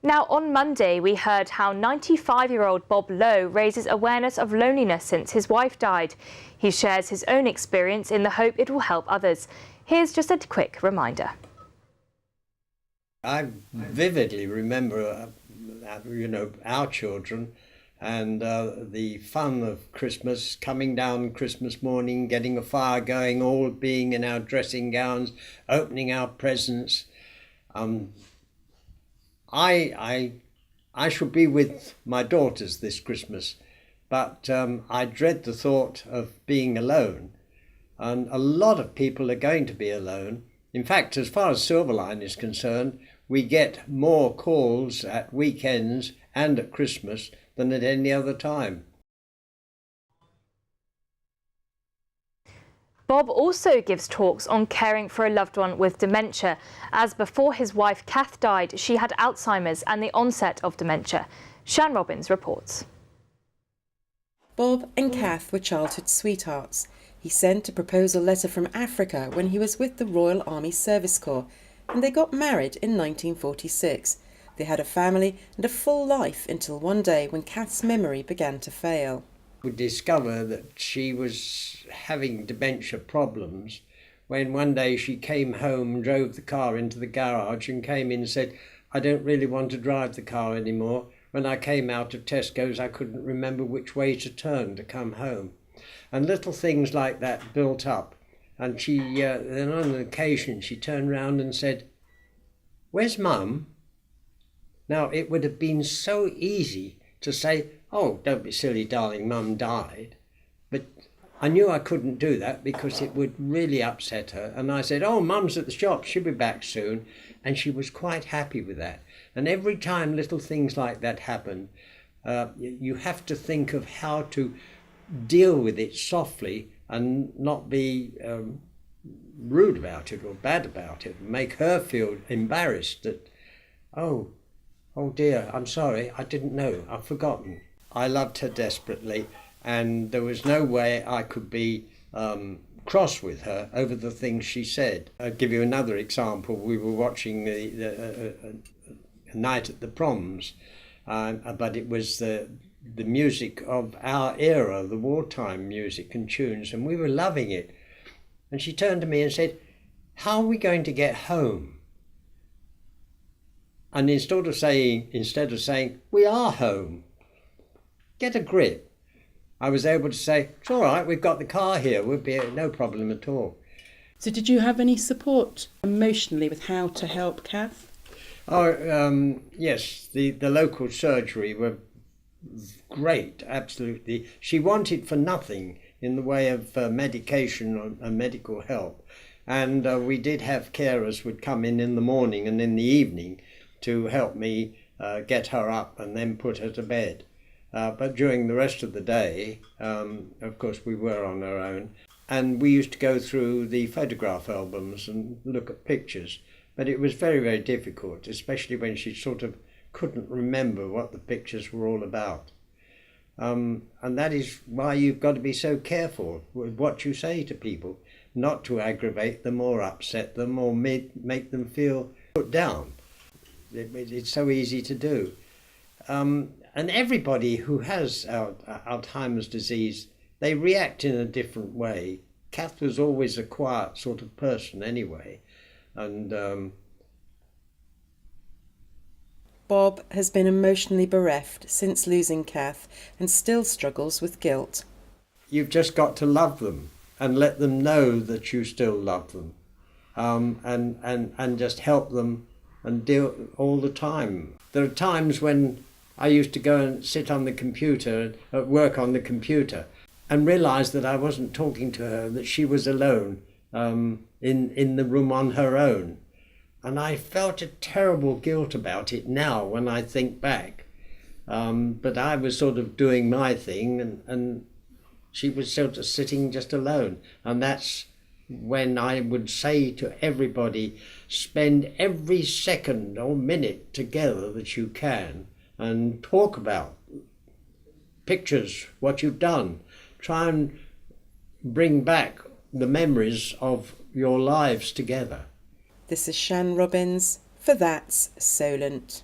Now, on Monday, we heard how 95-year-old Bob Lowe raises awareness of loneliness since his wife died. He shares his own experience in the hope it will help others. Here's just a quick reminder. I vividly remember, our children and the fun of Christmas, coming down Christmas morning, getting a fire going, all being in our dressing gowns, opening our presents. I shall be with my daughters this Christmas, but I dread the thought of being alone. And a lot of people are going to be alone. In fact, as far as Silverline is concerned, we get more calls at weekends and at Christmas than at any other time. Bob also gives talks on caring for a loved one with dementia, as before his wife Kath died, she had Alzheimer's and the onset of dementia. Shan Robins reports. Bob and Kath were childhood sweethearts. He sent a proposal letter from Africa when he was with the Royal Army Service Corps, and they got married in 1946. They had a family and a full life until one day when Kath's memory began to fail. We discovered that she was having dementia problems when one day she came home, drove the car into the garage and came in and said, "I don't really want to drive the car anymore. When I came out of Tesco's, I couldn't remember which way to turn to come home." And little things like that built up. And she, then on an occasion, she turned round and said, "Where's Mum?" Now, it would have been so easy to say, "Oh, don't be silly, darling, Mum died." But I knew I couldn't do that because it would really upset her. And I said, "Oh, Mum's at the shop, she'll be back soon." And she was quite happy with that. And every time little things like that happen, you have to think of how to deal with it softly and not be rude about it or bad about it, make her feel embarrassed that, oh dear, I'm sorry, I didn't know, I've forgotten. I loved her desperately, and there was no way I could be cross with her over the things she said. I'll give you another example. We were watching a night at the proms, but it was the music of our era, the wartime music and tunes, and we were loving it. And she turned to me and said, "How are we going to get home?" And instead of saying, "We are home, get a grip," I was able to say, "It's all right, we've got the car here, we'll be no problem at all." So did you have any support emotionally with how to help Kath? Yes, the local surgery were great, absolutely. She wanted for nothing in the way of medication and medical help. And we did have carers would come in the morning and in the evening to help me get her up and then put her to bed. But during the rest of the day, of course, we were on our own. And we used to go through the photograph albums and look at pictures. But it was very, very difficult, especially when she sort of couldn't remember what the pictures were all about. And that is why you've got to be so careful with what you say to people, not to aggravate them or upset them or make them feel put down. It's so easy to do. And everybody who has Alzheimer's disease, they react in a different way. Kath was always a quiet sort of person anyway. And Bob has been emotionally bereft since losing Kath and still struggles with guilt. You've just got to love them and let them know that you still love them, and just help them and deal all the time. There are times when I used to go and sit on the computer, work on the computer, and realise that I wasn't talking to her, that she was alone in the room on her own. And I felt a terrible guilt about it now when I think back. But I was sort of doing my thing and she was sort of sitting just alone. And that's when I would say to everybody, spend every second or minute together that you can and talk about pictures, what you've done. Try and bring back the memories of your lives together. This is Shan Robins for That's Solent.